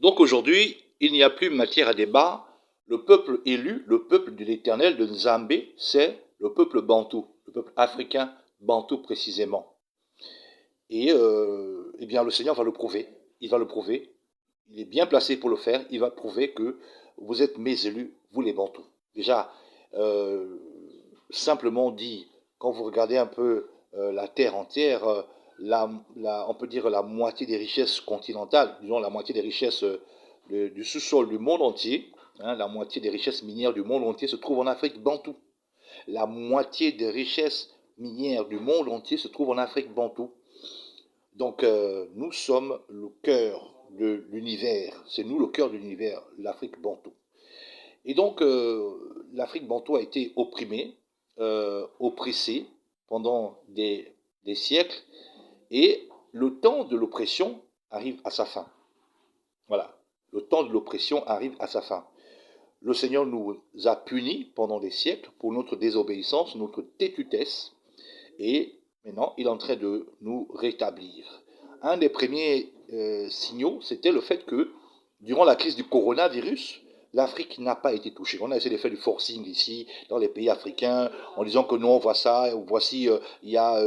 Donc aujourd'hui, il n'y a plus matière à débat. Le peuple élu, le peuple de l'Éternel de Nzambé, c'est le peuple bantou, le peuple africain bantou précisément. Et eh bien, le Seigneur va le prouver. Il va le prouver. Il est bien placé pour le faire. Il va prouver que vous êtes mes élus, vous les bantous. Déjà, euh, simplement dit, quand vous regardez un peu la terre entière, on peut dire la moitié des richesses continentales, disons la moitié des richesses du sous-sol du monde entier, hein, la moitié des richesses minières du monde entier se trouve en Afrique bantou. La moitié des richesses minières du monde entier se trouve en Afrique bantou. Donc nous sommes le cœur de l'univers. C'est nous le cœur de l'univers, l'Afrique bantou. Et donc l'Afrique bantou a été opprimée, oppressée pendant des siècles, et le temps de l'oppression arrive à sa fin. Voilà, le temps de l'oppression arrive à sa fin. Le Seigneur nous a punis pendant des siècles pour notre désobéissance, notre têtutesse, et maintenant il est en train de nous rétablir. Un des premiers signaux, c'était le fait que durant la crise du coronavirus, l'Afrique n'a pas été touchée. On a essayé de faire du forcing ici, dans les pays africains, en disant que non, on voit ça, voici, il y a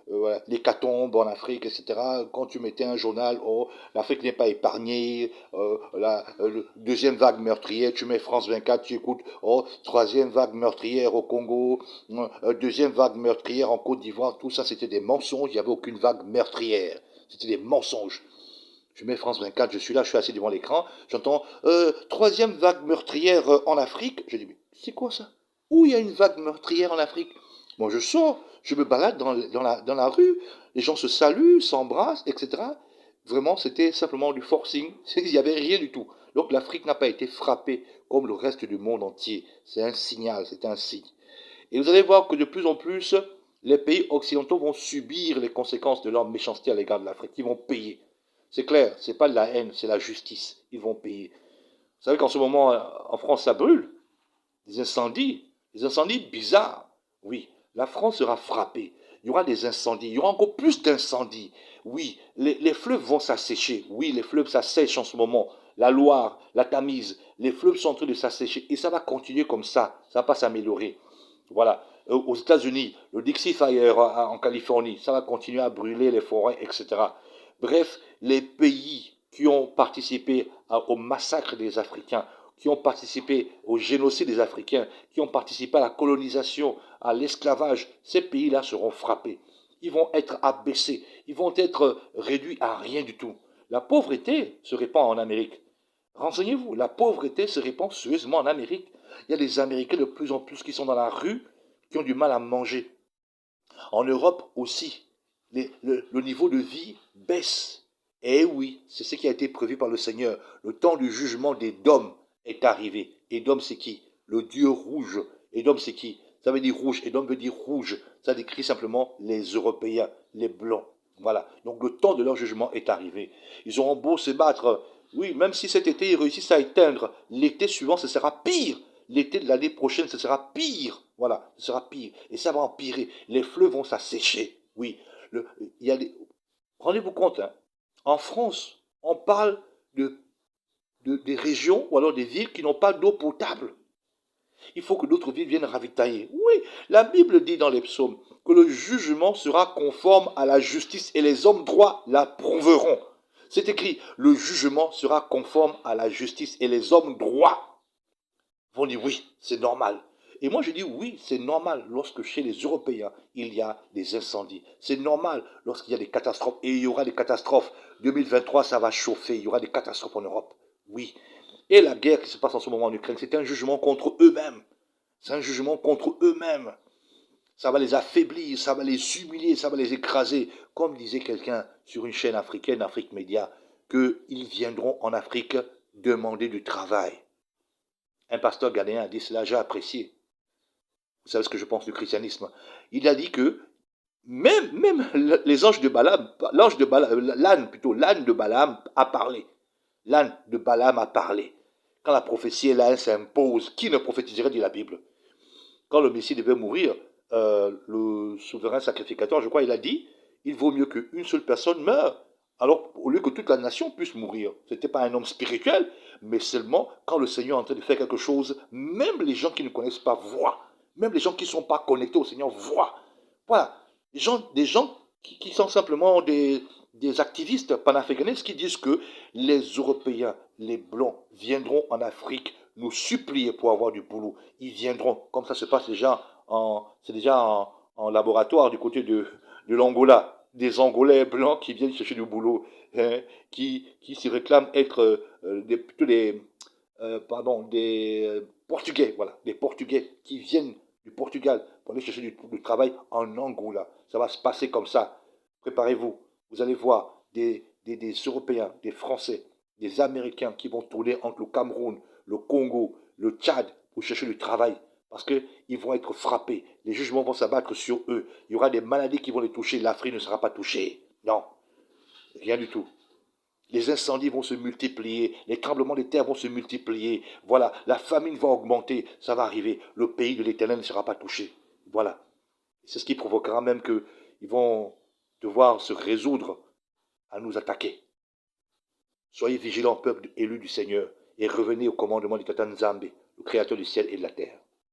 voilà, l'hécatombe en Afrique, etc. Quand tu mettais un journal, oh, l'Afrique n'est pas épargnée, le deuxième vague meurtrière, tu mets France 24, tu écoutes, oh, troisième vague meurtrière au Congo, deuxième vague meurtrière en Côte d'Ivoire, tout ça c'était des mensonges, il n'y avait aucune vague meurtrière, c'était des mensonges. Je mets France 24, je suis là, je suis assis devant l'écran, j'entends troisième vague meurtrière en Afrique. Je dis, mais c'est quoi ça? Où il y a une vague meurtrière en Afrique? Moi je sors, je me balade dans la rue, les gens se saluent, s'embrassent, etc. Vraiment, c'était simplement du forcing, il n'y avait rien du tout. Donc l'Afrique n'a pas été frappée comme le reste du monde entier. C'est un signal, c'est un signe. Et vous allez voir que de plus en plus, les pays occidentaux vont subir les conséquences de leur méchanceté à l'égard de l'Afrique. Ils vont payer. C'est clair, c'est pas de la haine, c'est la justice. Ils vont payer. Vous savez qu'en ce moment, en France, ça brûle. Des incendies bizarres. Oui, la France sera frappée. Il y aura des incendies, il y aura encore plus d'incendies. Oui, les fleuves vont s'assécher. Oui, les fleuves s'assèchent en ce moment. La Loire, la Tamise, les fleuves sont en train de s'assécher. Et ça va continuer comme ça. Ça va pas s'améliorer. Voilà. Aux États-Unis, le Dixie Fire en Californie, ça va continuer à brûler les forêts, etc. Bref, les pays qui ont participé au massacre des Africains, qui ont participé au génocide des Africains, qui ont participé à la colonisation, à l'esclavage, ces pays-là seront frappés. Ils vont être abaissés, ils vont être réduits à rien du tout. La pauvreté se répand en Amérique. Renseignez-vous, la pauvreté se répand sérieusement en Amérique. Il y a des Américains de plus en plus qui sont dans la rue, qui ont du mal à manger. En Europe aussi, le niveau de vie baisse. Et oui, c'est ce qui a été prévu par le Seigneur. Le temps du jugement d'Édom est arrivé. Édom, c'est qui? Le Dieu rouge. Édom, c'est qui? Ça veut dire rouge. Édom veut dire rouge. Ça décrit simplement les Européens, les Blancs. Voilà. Donc le temps de leur jugement est arrivé. Ils auront beau se battre. Oui, même si cet été ils réussissent à éteindre, l'été suivant, ce sera pire. L'été de l'année prochaine, ce sera pire. Voilà, ce sera pire. Et ça va empirer. Les fleuves vont s'assécher. Oui. Il y a des... Rendez-vous compte, hein, en France, on parle des régions ou alors des villes qui n'ont pas d'eau potable. Il faut que d'autres villes viennent ravitailler. Oui, la Bible dit dans les psaumes que le jugement sera conforme à la justice et les hommes droits l'approuveront. C'est écrit, le jugement sera conforme à la justice et les hommes droits vont dire oui, c'est normal. Et moi je dis oui, c'est normal lorsque chez les Européens il y a des incendies. C'est normal lorsqu'il y a des catastrophes. Et il y aura des catastrophes. 2023, ça va chauffer. Il y aura des catastrophes en Europe. Oui. Et la guerre qui se passe en ce moment en Ukraine, c'est un jugement contre eux-mêmes. C'est un jugement contre eux-mêmes. Ça va les affaiblir, ça va les humilier, ça va les écraser. Comme disait quelqu'un sur une chaîne africaine, Afrique Média, qu'ils viendront en Afrique demander du travail. Un pasteur ghanéen a dit cela, j'ai apprécié. Vous savez ce que je pense du christianisme. Il a dit que même les anges de Balaam, l'ange de Balaam, l'âne de Balaam a parlé. L'âne de Balaam a parlé. Quand la prophétie là s'impose, qui ne prophétiserait, dit la Bible? Quand le Messie devait mourir, le souverain sacrificateur, je crois, il a dit, il vaut mieux qu'une seule personne meure Alors, au lieu que toute la nation puisse mourir, ce n'était pas un homme spirituel, mais seulement quand le Seigneur est en train de faire quelque chose, même les gens qui ne connaissent pas voient. Même les gens qui ne sont pas connectés au Seigneur voient. Voilà. Des gens qui sont simplement des activistes panafricanistes qui disent que les Européens, les Blancs, viendront en Afrique nous supplier pour avoir du boulot. Ils viendront, comme ça se passe déjà en laboratoire du côté de l'Angola. Des Angolais blancs qui viennent chercher du boulot, hein, qui se réclament être plutôt des Portugais, voilà, des Portugais qui viennent du Portugal pour aller chercher du travail en Angola. Ça va se passer comme ça. Préparez-vous. Vous allez voir des Européens, des Français, des Américains qui vont tourner entre le Cameroun, le Congo, le Tchad pour chercher du travail. Parce qu'ils vont être frappés. Les jugements vont s'abattre sur eux. Il y aura des maladies qui vont les toucher. L'Afrique ne sera pas touchée. Non, rien du tout. Les incendies vont se multiplier, les tremblements de terre vont se multiplier. Voilà, la famine va augmenter, ça va arriver. Le pays de l'Éternel ne sera pas touché. Voilà. C'est ce qui provoquera même qu'ils vont devoir se résoudre à nous attaquer. Soyez vigilants, peuple élu du Seigneur, et revenez au commandement du Tata Nzambe, le Créateur du ciel et de la terre.